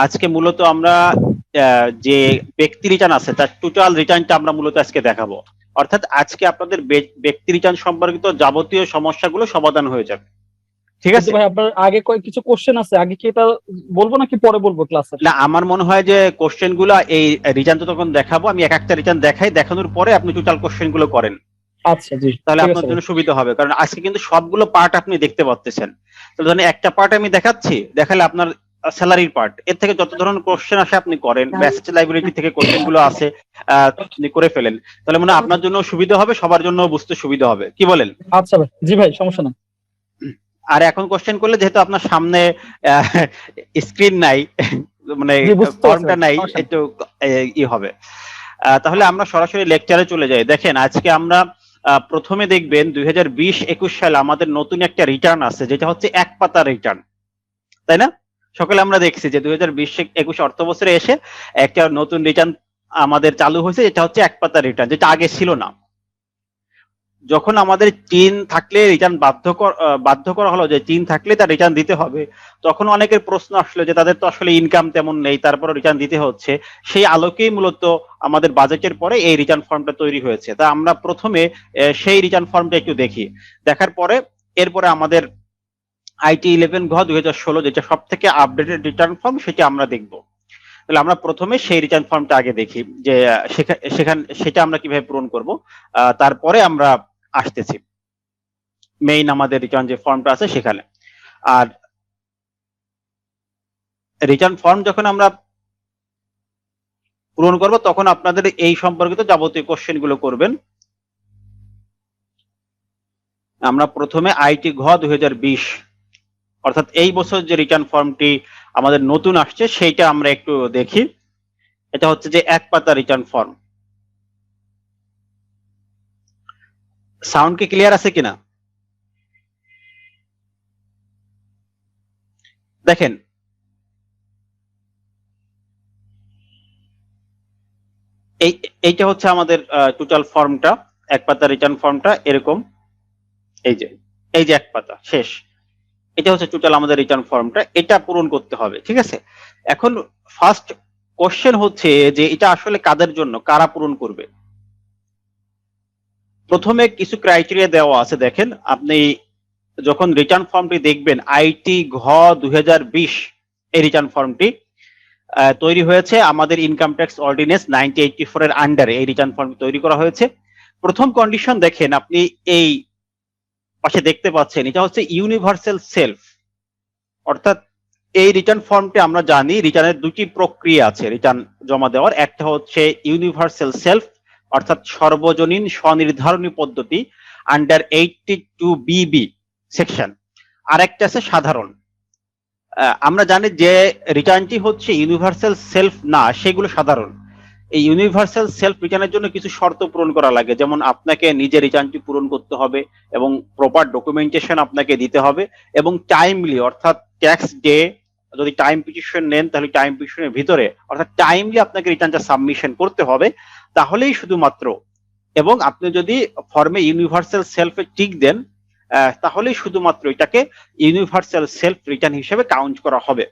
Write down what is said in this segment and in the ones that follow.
আজকে মূলত আমরা যে ব্যক্তি রিটার্ন আছে তার টোটাল রিটার্নটা আমরা মূলত আজকে দেখাবো। অর্থাৎ আজকে আপনাদের ব্যক্তি রিটার্ন সম্পর্কিত যাবতীয় সমস্যাগুলো সমাধান হয়ে যাবে। ঠিক কিন্তু আছে? ভাই আপনার আগে কিছু কোশ্চেন আছে, আগে কি এটা বলবো নাকি পরে বলবো ক্লাসের? না, আমার মনে হয় যে কোশ্চেন গুলো এই রিটার্ন তো তখন দেখাবো, আমি এক একটা রিটার্ন দেখাই, দেখানোর পরে আপনি টোটাল কোশ্চেন গুলো করেন, আচ্ছা জি, তাহলে ঠিক আছে আপনার ভাই। জন্য সুবিধা হবে। কারণ আজকে কিন্তু সবগুলো পার্ট আপনি দেখতে পাচ্ছেন। তাহলে ধরেন একটা পার্ট আমি দেখাচ্ছি, দেখালে আপনার স্যালারির পার্ট, এর থেকে যত ধরনের কোশ্চেন আসে আপনি করেন, মেসেজ লাইব্রেরি থেকে কোশ্চেন গুলো আছে আপনি করে ফেলেন, তাহলে মনে হয় আপনার জন্য সুবিধা হবে, সবার জন্য বুঝতে সুবিধা হবে। কি বলেন? আচ্ছা ভাই, জি ভাই, সমস্যা নাই। আর এখন কোশ্চেন করলে যেহেতু আপনার সামনে স্ক্রিন নাই, মানে জি, বুঝতে পারছি ফর্মটা ভাই, নাই, সমস্যা নাই। একটু ই হবে। তাহলে আমরা সরাসরি লেকচারে চলে যাই। দেখেন আজকে আমরা প্রথমে দেখবেন 2020-21 সালে আমাদের নতুন একটা রিটার্ন আছে, যেটা হচ্ছে এক পাতা রিটার্ন, তাই না? সকলে আমরা দেখছি যে 2020-21 অর্থ বছরে এসে একটা নতুন রিটার্ন আমাদের চালু হয়েছে, যেটা হচ্ছে এক পাতা রিটার্ন, যেটা আগে ছিল না। যখন আমাদের চিন থাকলে রিটার্ন বাধ্য করা হলো যে চিন থাকলে তার রিটার্ন দিতে হবে, তখন অনেকের প্রশ্ন আসলো যে তাদের তো আসলে ইনকাম তেমন নেই, তারপরে রিটার্ন দিতে হচ্ছে। সেই আলোকেই মূলত আমাদের বাজেটের পরে এই রিটার্ন ফর্মটা তৈরি হয়েছে। তা আমরা প্রথমে সেই রিটার্ন ফর্মটা একটু দেখি, দেখার পরে এরপরে আমাদের IT11 2016 যেটা সব থেকে আপডেটেড রিটার্ন ফর্ম, সেটা আমরা দেখব। তাহলে আমরা প্রথমে সেই রিটার্ন ফর্মটা আগে দেখি যে সেটা আমরা কিভাবে পূরণ করব, তারপরে আমরা আসতেছি মেইন আমাদের রিটার্ন যে ফর্মটা আছে সেখানে। আর রিটার্ন ফর্ম যখন আমরা পূরণ করব তখন আপনাদের এই সম্পর্কিত যাবতীয় কোশ্চেন গুলো করবেন। আমরা প্রথমে IT 2020 অর্থাৎ এই বছর যে রিটার্ন ফর্মটি আমাদের নতুন আসছে সেইটা আমরা একটু দেখি। এটা হচ্ছে যে এক পাতা রিটার্ন ফর্ম। সাউন্ড কি ক্লিয়ার আছে কিনা? দেখেন এইটা হচ্ছে আমাদের টোটাল ফর্মটা, এক পাতা রিটার্ন ফর্মটা এরকম। এই যে এক পাতা শেষ, এটা হচ্ছে টোটাল আমাদের রিটার্ন ফর্মটা, এটা পূরণ করতে হবে। ঠিক আছে? এখন ফার্স্ট কোশ্চেন হচ্ছে যে এটা আসলে কাদের জন্য, কারা পূরণ করবে। প্রথমে কিছু ক্রাইটেরিয়া দেওয়া আছে। দেখেন আপনি যখন রিটার্ন ফর্মটি দেখবেন, IT 2020 এই রিটার্ন ফর্মটি তৈরি হয়েছে আমাদের ইনকাম ট্যাক্স অর্ডিন্যান্স 1984 এর আন্ডারে এই রিটার্ন ফর্ম তৈরি করা হয়েছে। প্রথম কন্ডিশন দেখেন আপনি এই পাশে দেখতে পাচ্ছেন, এটা হচ্ছে ইউনিভার্সাল সেলফ। অর্থাৎ এই রিটার্ন ফর্মটি আমরা জানি রিটার্নের দুটি প্রক্রিয়া আছে রিটার্ন জমা দেওয়ার। একটা হচ্ছে ইউনিভার্সাল সেলফ অর্থাৎ সর্বজনীন স্বনির্ধারণী পদ্ধতি আন্ডার 82BB সেকশন, আর একটা আছে সাধারণ। আমরা জানি যে রিটার্নটি হচ্ছে ইউনিভার্সাল সেলফ না, সেগুলো সাধারণ। এই ইউনিভার্সাল সেলফ রিটার্নের জন্য কিছু শর্ত পূরণ করা লাগে, যেমন আপনাকে নিজে রিটার্নটি পূরণ করতে হবে এবং প্রপার ডকুমেন্টেশন আপনাকে দিতে হবে এবং টাইমলি, অর্থাৎ ট্যাক্স ডে যদি টাইম পিটিশন নেন তাহলে টাইম পিটিশনের ভিতরে অর্থাৎ টাইমলি আপনাকে রিটার্নটা সাবমিশন করতে হবে, তাহলেই শুধুমাত্র। এবং আপনি যদি ফর্মে ইউনিভার্সাল সেলফে টিক দেন তাহলেই শুধুমাত্র এটাকে ইউনিভার্সাল সেলফ রিটার্ন হিসেবে কাউন্ট করা হবে।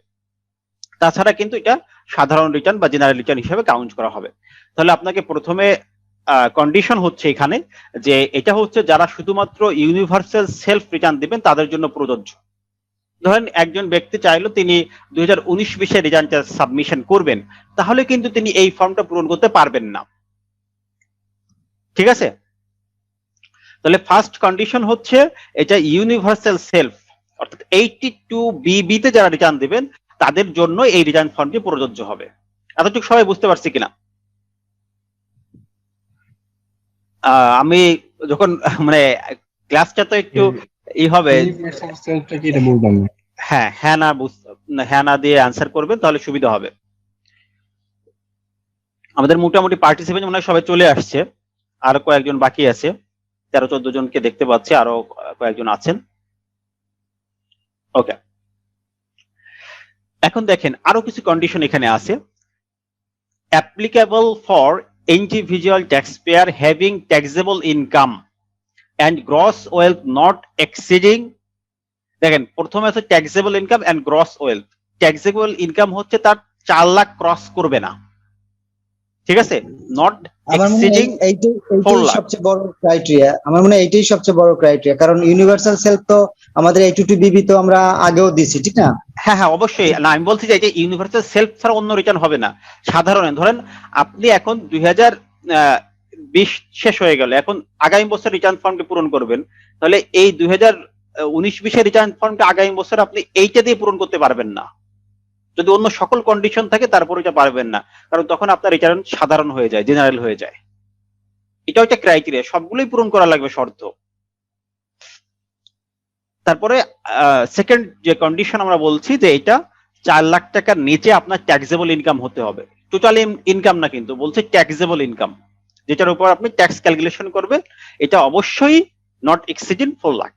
তাছাড়া কিন্তু এটা সাধারণ রিটার্ন বা জেনারেল রিটার্ন হিসেবে কাউন্ট করা হবে। তাহলে আপনাকে প্রথমে কন্ডিশন হচ্ছে এখানে যে এটা হচ্ছে যারা শুধুমাত্র ইউনিভার্সাল সেলফ রিটার্ন দিবেন তাদের জন্য প্রযোজ্য। ধরেন একজন ব্যক্তি চাইলো তিনি 2019-20 রিটার্নটা সাবমিশন করবেন, তাহলে কিন্তু তিনি এই ফর্মটা পূরণ করতে পারবেন না। ঠিক আছে? তাহলে ফার্স্ট কন্ডিশন হচ্ছে এটা ইউনিভার্সাল সেলফ অর্থাৎ 82BB তে যারা রিটার্ন দিবেন তাদের জন্য এই রিটার্ন ফর্মটি প্রযোজ্য হবে। এতটুকু সবাই বুঝতে পারছি কিনা? আমি যখন মানে ক্লাসটা তো একটু ই হবে, হ্যাঁ হ্যাঁ না দিয়ে অ্যান্সার করবেন তাহলে সুবিধা হবে। আমাদের মোটামুটি পার্টিসিপেন্ট মনে হয় সবাই চলে আসছে, আরো কয়েকজন বাকি আছে, 13-14 জনকে দেখতে পাচ্ছি, আরো কয়েকজন আছেন। ওকে, এখন দেখেন আরো কিছু কন্ডিশন এখানে আছে। Applicable for individual taxpayer having taxable income and gross wealth not exceeding. দেখেন প্রথমে আছে taxable income and gross wealth. Taxable income হচ্ছে তার 4 লাখ ক্রস করবে না, ঠিক আছে, নট আমার মনে হয় এক্সিডিং এইটাই 4 লাখ। সবচেয়ে বড় ক্রাইটেরিয়া, আমার মনে হয় এইটাই সবচেয়ে বড় ক্রাইটেরিয়া, কারণ ইউনিভার্সাল সেলফ তো আমাদের A2B তো আমরা আগেও দিছি, ঠিক না? হ্যাঁ হ্যাঁ অবশ্যই, না আমি বলছি যে ইউনিভার্সাল সেলফ ছাড়া অন্য রিটার্ন হবে না। সাধারণ ধরেন আপনি এখন 2020 শেষ হয়ে গেল, এখন আগামী বছর রিটার্ন ফর্মটি পূরণ করবেন, তাহলে এই 2019-20 রিটার্ন ফর্মটা আগামী বছর আপনি এইটা দিয়ে পূরণ করতে পারবেন না। যদি অন্য সকল কন্ডিশন থাকে তারপর এটা পারবেন না, কারণ তখন আপনার রিটার্ন সাধারণ হয়ে যায়, জেনারেল হয়ে যায়। এটা হচ্ছে ক্রাইটেরিয়া, সবগুলোই পূরণ করা লাগবে শর্ত। তারপরে সেকেন্ড যে কন্ডিশন আমরা বলছি যে এটা 4 লাখ টাকার নিচে আপনার ট্যাক্সেবল ইনকাম হতে হবে। টোটাল ইনকাম না, কিন্তু বলছে ট্যাক্সেবল ইনকাম, যেটার উপর আপনি ট্যাক্স ক্যালকুলেশন করবেন, এটা অবশ্যই নট এক্সিডিং 4 লাখ,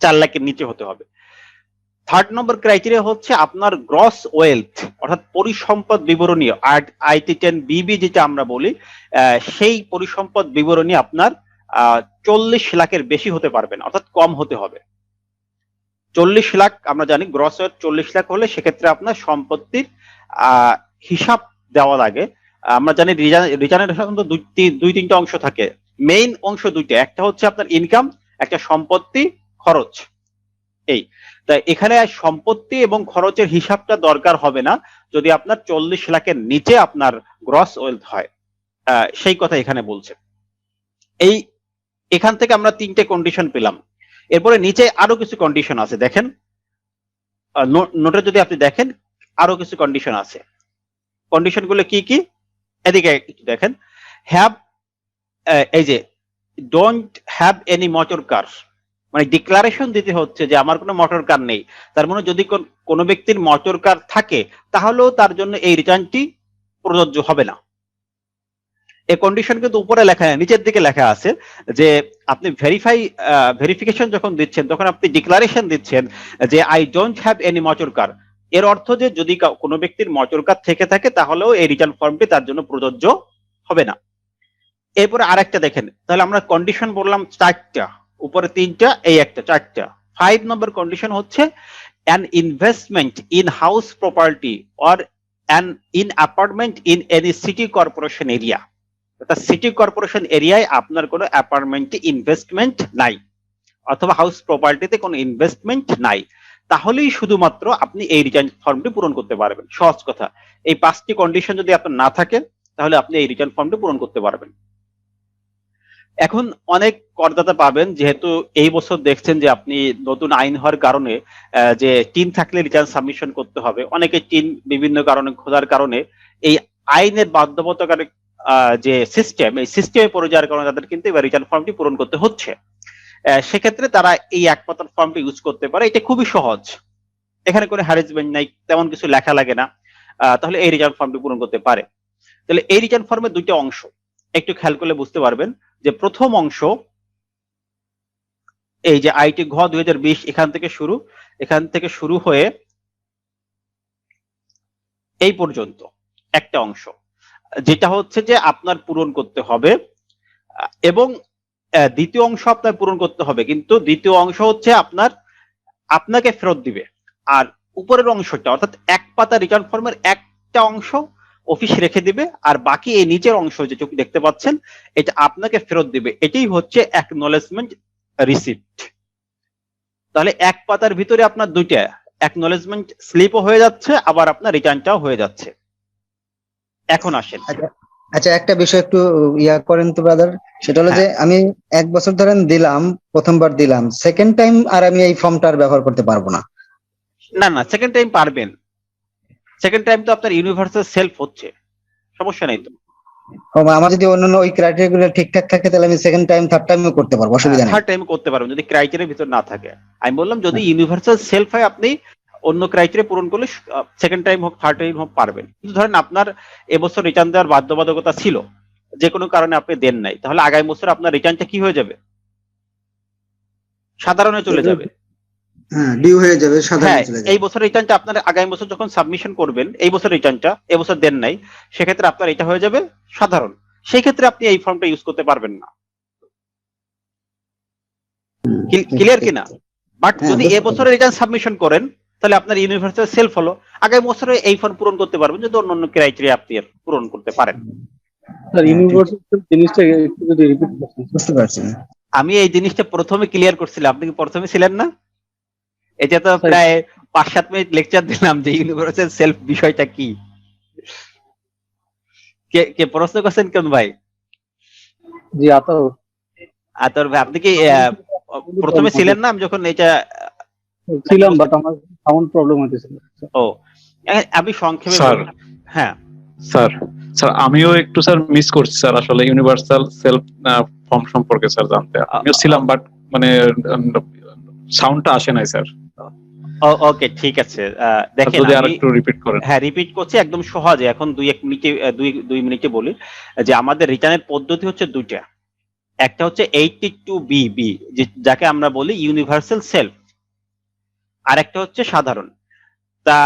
4 লাখের নিচে হতে হবে। থার্ড নম্বর ক্রাইটেরিয়া হচ্ছে আপনার গ্রস ওয়েলথ, অর্থাৎ পরিসম্পদ বিবরণী, IT10BB যেটা আমরা বলি, সেই পরিসম্পদ বিবরণী আপনার 40 লাখের বেশি হতে পারবে না, অর্থাৎ কম হতে হবে। 40 লাখ আমরা জানি গ্রস ওয়েলথ 40 লাখ হলে সেক্ষেত্রে আপনার সম্পত্তির হিসাব দেওয়া লাগে। আমরা জানি রিটার্নের সাধারণত দুই তিনটা অংশ থাকে, মেইন অংশ দুইটা, একটা হচ্ছে আপনার ইনকাম, একটা সম্পত্তি খরচ। এই তাই এখানে সম্পত্তি এবং খরচের হিসাবটা দরকার হবে না যদি আপনার 40 লাখের নিচে আপনার গ্রস ওয়েলথ হয়, সেই কথা এখানে বলছে। এখান থেকে আমরা 3টে কন্ডিশন পেলাম। এরপরে নিচে আরো কিছু কন্ডিশন আছে, দেখেন নোটে যদি আপনি দেখেন আরো কিছু কন্ডিশন আছে। কন্ডিশন গুলো কি কি এদিকে একটু দেখেন। হ্যাভ, এই যে don't have any motor car, মানে ডিক্লারেশন দিতে হচ্ছে যে আমার কোনো মোটর কার নেই। তার মানে যদি কোনো ব্যক্তির মোটর কার থাকে তাহলেও তার জন্য এই রিটার্নটি প্রযোজ্য হবে না। এই কন্ডিশন কিন্তু উপরে লেখা, নিচের দিকে লেখা আছে যে আপনি ভেরিফিকেশন যখন দিচ্ছেন তখন আপনি ডিক্লারেশন দিচ্ছেন যে I don't have any motor car. এর অর্থ যে যদি কোনো ব্যক্তির মোটর কার থেকে থাকে তাহলেও এই রিটার্ন ফর্মটি তার জন্য প্রযোজ্য হবে না। এরপরে আরেকটা দেখেন, তাহলে আমরা কন্ডিশন বললাম 4টা, উপরে 3টা, এই একটা, 4টা। 5 নম্বর কন্ডিশন হচ্ছে an investment in house property or in apartment in any city corporation area, অর্থাৎ সিটি কর্পোরেশন এরিয়ায় আপনার কোনো অ্যাপার্টমেন্টে ইনভেস্টমেন্ট নাই অথবা হাউস প্রপার্টিতে কোনো ইনভেস্টমেন্ট নাই, তাহলেই শুধুমাত্র আপনি এই রিটার্ন ফর্মটি পূরণ করতে পারবেন। সহজ কথা, এই 5টি কন্ডিশন যদি আপনার না থাকে তাহলে আপনি এই রিটার্ন ফর্মটি পূরণ করতে পারবেন। এখন অনেক করদাতা পাবেন, যেহেতু এই বছর দেখছেন যে আপনি নতুন আইন হওয়ার কারণে যে টিন থাকলে রিটার্ন সাবমিশন করতে হবে, অনেকে টিন বিভিন্ন কারণে খোঁজার কারণে এই আইনের বাধ্যবাধকতার যে সিস্টেম, এই সিস্টেমে পড়ে যাওয়ার কারণে তাদের কিন্তু এবার রিটার্ন ফর্মটি পূরণ করতে হচ্ছে। সেক্ষেত্রে তারা এই এক পাতার ফর্মটি ইউজ করতে পারে, এটা খুবই সহজ, এখানে কোনো হ্যারাসমেন্ট নাই, তেমন কিছু লেখা লাগে না, তাহলে এই রিটার্ন ফর্মটি পূরণ করতে পারে। তাহলে এই রিটার্ন ফর্মের 2টা অংশ একটু খেয়াল করলে বুঝতে পারবেন যে প্রথম অংশ এই যে আইটি ঘ 2020 এখান থেকে শুরু হয়ে এই পর্যন্ত একটা অংশ, যেটা হচ্ছে যে আপনার পূরণ করতে হবে, এবং দ্বিতীয় অংশ আপনার পূরণ করতে হবে, কিন্তু দ্বিতীয় অংশ হচ্ছে আপনাকে ফেরত দিবে। আর উপরের অংশটা অর্থাৎ এক পাতা রিটার্ন ফর্মের একটা অংশ অফিস রেখে দিবে, আর বাকি এই নিচের অংশ যে চোখ দেখতে পাচ্ছেন এটা আপনাকে ফেরত দিবে। এটাই হচ্ছে অ্যাকনলেজমেন্ট রিসিপ্ট। তাহলে এক পাতার ভিতরে আপনার 2টা অ্যাকনলেজমেন্ট স্লিপও হয়ে যাচ্ছে, আবার আপনার রিটার্নটাও হয়ে যাচ্ছে। এখন আসেন, আচ্ছা, একটা বিষয় একটু ইয়া করেন তো ব্রাদার, সেটা হলো যে আমি 1 বছর ধরেন দিলাম, প্রথমবার দিলাম, সেকেন্ড টাইম আর আমি এই ফর্মটা আর ব্যবহার করতে পারবো না? না না, সেকেন্ড টাইম পারবেন। সেকেন্ড টাইম তো আপনার ইউনিভার্সাল সেলফ হচ্ছে, সমস্যা নেই তো। আমার যদি অন্যান্য ওই ক্রাইটেরিয়া গুলো ঠিকঠাক থাকে তাহলে আমি সেকেন্ড টাইম থার্ড টাইমও করতে পারবো, অসুবিধা নেই? থার্ড টাইম করতে পারবেন যদি ক্রাইটেরিয়ার ভিতর না থাকে। আমি বললাম যদি ইউনিভার্সাল সেলফ হয় আপনি অন্য ক্রাইটেরিয়া পূরণ করলে সেকেন্ড টাইম হোক থার্ড টাইম হোক পারবেন। কিন্তু ধরেন আপনার এবছর রিটার্ন দেওয়ার বাধ্যবাধকতা ছিল, যে কোনো কারণে আপনি দেন নাই, তাহলে আগামী বছর আপনার রিটার্নটা কি হয়ে যাবে? সাধারণে চলে যাবে। হ্যাঁ, ডিউ হয়ে যাবে, সাধারণে চলে যাবে। এই বছর রিটার্নটা আপনার আগামী বছর যখন সাবমিশন করবেন, এই বছর রিটার্নটা এবছর দেন নাই, সেক্ষেত্রে আপনার এটা হয়ে যাবে সাধারণ। সেই ক্ষেত্রে আপনি এই ফর্মটা ইউজ করতে পারবেন না। ক্লিয়ার কিনা? বাট যদি এবছর রিটার্ন সাবমিশন করেন তাহলে আপনার ইউনিভার্সাল সেলফ হলো। আগামী বছরে এই ফর্ম পূরণ করতে পারবেন যদি অন্যান্য ক্রাইটেরিয়া আপনি এর পূরণ করতে পারেন। স্যার হ্যাঁ, ঠিক। ইউনিভার্সাল জিনিসটা একটু যদি রিপিট করতেন। বুঝতে পারছি। আমি এই জিনিসটা প্রথমে ক্লিয়ার করছিলাম, আপনি কি প্রথমে ছিলেন না? এটা তো স্যার, প্রায় 5-7 মিনিট লেকচার দিলাম যে ইউনিভার্সাল সেলফ বিষয়টা কি। কে কে প্রশ্ন করছেন কোন ভাই? জি আতাউর। আতর ভাই, আপনি কি প্রথমে ছিলেন না আমি যখন এটা ছিলাম, বাট আমার সাউন্ড প্রবলেম হইতেছিল। ও আমি সংক্ষেপে স্যার। বলি। হ্যাঁ স্যার স্যার আমিও একটু স্যার মিস করছি স্যার, আসলে ইউনিভার্সাল সেলফ ফর্ম সম্পর্কে স্যার জানতে আমিও ছিলাম, বাট মানে সাউন্ডটা আসে নাই স্যার। ওকে ঠিক আছে। দেখেন যদি আমি আরেকটু রিপিট করেন। হ্যাঁ রিপিট করছি একদম সহজে, এখন 2-1 মিনিটে 2 মিনিটে বলি যে আমাদের রিটার্নের পদ্ধতি হচ্ছে দুইটা। একটা হচ্ছে 82BB যাকে আমরা বলি ইউনিভার্সাল সেলফ, আর একটা হচ্ছে সাধারণ। তা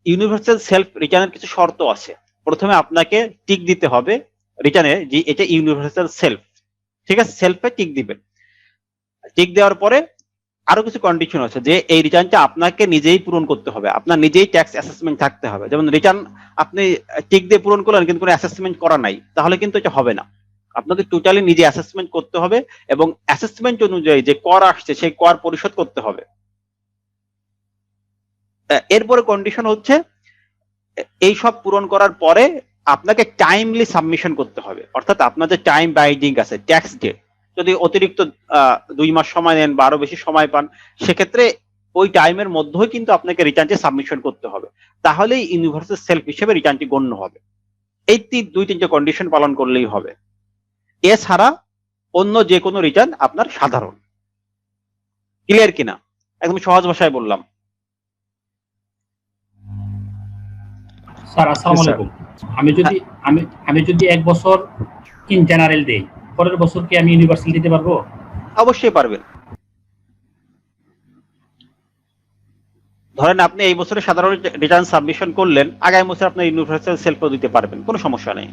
ইউনিভার্সাল সেলফ রিটার্নের কিছু শর্ত আছে। প্রথমে আপনাকে টিক দিতে হবে রিটার্নে যে এটা ইউনিভার্সাল সেলফ, ঠিক আছে? সেলফে টিক দিবেন। টিক দেওয়ার পরে আরো কিছু কন্ডিশন আছে যে এই রিটার্নটা আপনাকে নিজেই পূরণ করতে হবে, আপনার নিজেই ট্যাক্স অ্যাসেসমেন্ট থাকতে হবে। যেমন রিটার্ন আপনি টিক দিয়ে পূরণ করলেন কিন্তু কোনো অ্যাসেসমেন্ট করা নাই, তাহলে কিন্তু এটা হবে না। আপনাকে টোটালি নিজে অ্যাসেসমেন্ট করতে হবে এবং অ্যাসেসমেন্ট অনুযায়ী যে কর আসছে সেই কর পরিশোধ করতে হবে। এরপরে কন্ডিশন হচ্ছে এই সব পূরণ করার পরে আপনাকে টাইমলি সাবমিশন করতে হবে, অর্থাৎ আপনার যে টাইম বাইন্ডিং আছে ট্যাক্স ডেট, যদি অতিরিক্ত 2 মাস সময় নেন বা আরো বেশি সময় পান সেক্ষেত্রে ওই টাইমের মধ্যেই কিন্তু আপনাকে রিটার্নটি সাবমিশন করতে হবে, তাহলেই ইউনিভার্সাল সেলফ হিসেবে রিটার্নটি গণ্য হবে। এই 2-3টে কন্ডিশন পালন করলেই হবে। এছাড়া অন্য যে কোনো রিটার্ন আপনার সাধারণ। ক্লিয়ার কিনা? একদম সহজ ভাষায় বললাম। স্যার আসসালামু আলাইকুম। আমি যদি 1 বছর ইন জেনারেল দেই, পরের বছর কি আমি ইউনিভার্সাল দিতে পারবো? অবশ্যই পারবেন। ধরেন আপনি এই বছরে সাধারণ রিটার্ন সাবমিশন করলেন, আগামী বছর আপনি ইউনিভার্সাল সেলফও দিতে পারবেন, কোনো সমস্যা নেই।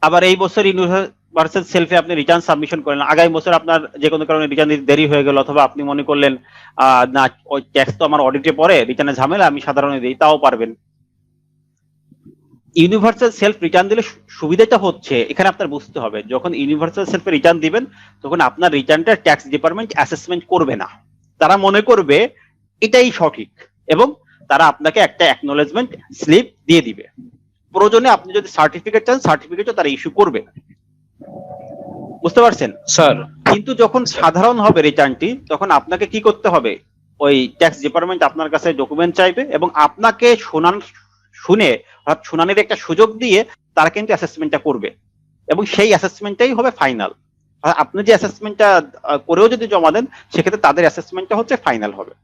আবার এই বছর ইউনিভার্সাল সেলফে আপনি রিটার্ন সাবমিশন করলেন, আগামী বছর আপনার যে কোনো কারণে রিটার্ন দিতে দেরি হয়ে গেল, অথবা আপনি মনে করলেন না ওই ট্যাক্স তো আমার অডিটে পড়ে, রিটার্নে ঝামেলা, আমি সাধারণে দিই, তাও পারবেন। ইউনিভার্সাল সেলফ রিটার্ন দিলে সুবিধাটা হচ্ছে এখানে আপনার বুঝতে হবে, যখন ইউনিভার্সাল সেলফে রিটার্ন দিবেন তখন আপনার রিটার্নটা ট্যাক্স ডিপার্টমেন্ট অ্যাসেসমেন্ট করবে না, তারা মনে করবে এটাই সঠিক এবং তারা আপনাকে একটা অ্যাকনোলেজমেন্ট স্লিপ দিয়ে দিবে। প্রয়োজনে আপনি যদি সার্টিফিকেট চান সার্টিফিকেটও তারা ইস্যু করবে। বুঝতে পারছেন স্যার কিন্তু যখন সাধারণ হবে রিটার্নটি তখন আপনাকে কি করতে হবে, ওই ট্যাক্স ডিপার্টমেন্ট আপনার কাছে ডকুমেন্ট চাইবে এবং আপনাকে শুনে অর্থাৎ শুনানির একটা সুযোগ দিয়ে তারা কিন্তু অ্যাসেসমেন্টটা করবে এবং সেই অ্যাসেসমেন্টটাই হবে ফাইনাল। আপনি যে অ্যাসেসমেন্টটা করেও যদি জমা দেন সেক্ষেত্রে তাদের অ্যাসেসমেন্টটা হচ্ছে ফাইনাল হবে।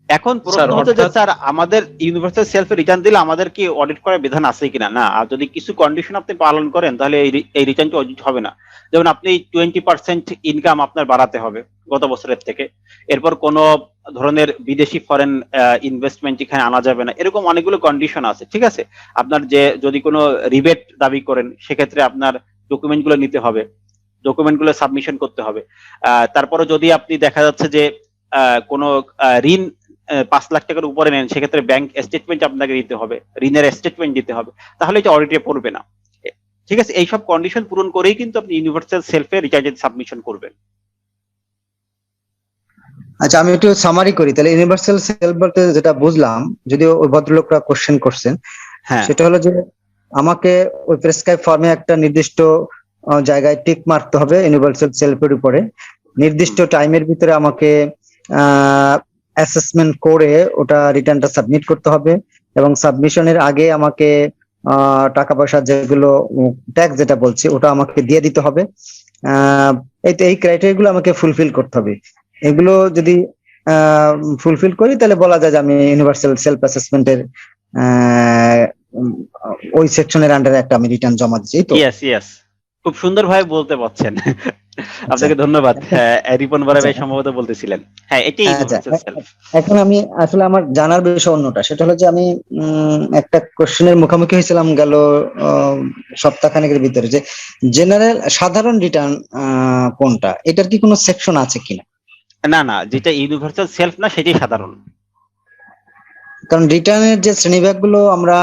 এখন প্রশ্ন হচ্ছে যে স্যার আমাদের ইউনিভার্সাল সেলফ রিটার্ন দিলে আমাদের কি অডিট করার বিধান আছে কিনা? না, আর যদি কিছু কন্ডিশন আপনি পালন করেন তাহলে এই রিটার্নটি অডিট হবে না। যেমন আপনি 20% ইনকাম আপনার বাড়াতে হবে গত বছরের থেকে, এরপর কোন ধরনের বিদেশি ফরেন ইনভেস্টমেন্ট এখানে আনা যাবে না, এরকম অনেকগুলো কন্ডিশন আছে। ঠিক আছে, আপনার যে যদি কোনো রিবেট দাবি করেন সেক্ষেত্রে আপনার ডকুমেন্টগুলো নিতে হবে, ডকুমেন্টগুলো সাবমিশন করতে হবে। তারপরে যদি আপনি দেখা যাচ্ছে যে কোনো ঋণ 5 লাখ টাকার উপরে নেন সেক্ষেত্রে ব্যাংক স্টেটমেন্ট আপনাকে দিতে হবে, ঋণের স্টেটমেন্ট দিতে হবে, তাহলে এটা অডিটে পড়বে না। ঠিক আছে, এইসব কন্ডিশন পূরণ করেই কিন্তু আপনি ইউনিভার্সাল সেলফে রিটার্ন সাবমিশন করবেন। আচ্ছা, আমি একটু সামারি করি তাহলে। ইউনিভার্সাল সেলফ বলতে যেটা বুঝলাম, যদিও ওই ভদ্রলোকরা কোশ্চেন করছেন, হ্যাঁ সেটা হলো যে আমাকে ওই প্রেসক্রাইব ফর্মে একটা নির্দিষ্ট জায়গায় টিক মারতে হবে ইউনিভার্সাল সেলফের উপরে, নির্দিষ্ট টাইমের ভিতরে আমাকে অ্যাসেসমেন্ট করে ওটা রিটার্নটা সাবমিট করতে হবে এবং সাবমিশনের আগে আমাকে টাকা পয়সা যেগুলো ট্যাক্স যেটা বলছি ওটা আমাকে দিয়ে দিতে হবে। এই ক্রাইটেরিয়া গুলো আমাকে ফুলফিল করতে হবে। এগুলো যদি ফুলফিল করি তাহলে বলা যায় যে আমি ইউনিভার্সাল সেলফ অ্যাসেসমেন্টের ওই সেকশনের আন্ডারে একটা আমি রিটার্ন জমা দিচ্ছি। তো ইয়েস ইয়েস, খুব সুন্দর ভাবে বলতে পারছেন, আপনাকে ধন্যবাদ। রিপন বড় ভাই সম্ভবত বলতেছিলেন। হ্যাঁ, এটাই ইউনিভার্সাল সেলফ। এখন আমি আসলে আমার জানার বিষয় অন্যটা, সেটা হলো যে আমি একটা কোশ্চেনের মুখোমুখি হয়েছিলাম গেল সপ্তাহখানেকের ভিতরে, যে জেনারেল সাধারণ রিটার্ন কোনটা, এটার কি কোনো সেকশন আছে কিনা? না না, যেটা ইউনিভার্সাল সেলফ না সেটাই সাধারণ। কারণ রিটার্নের যে শ্রেণীবিভাগগুলো আমরা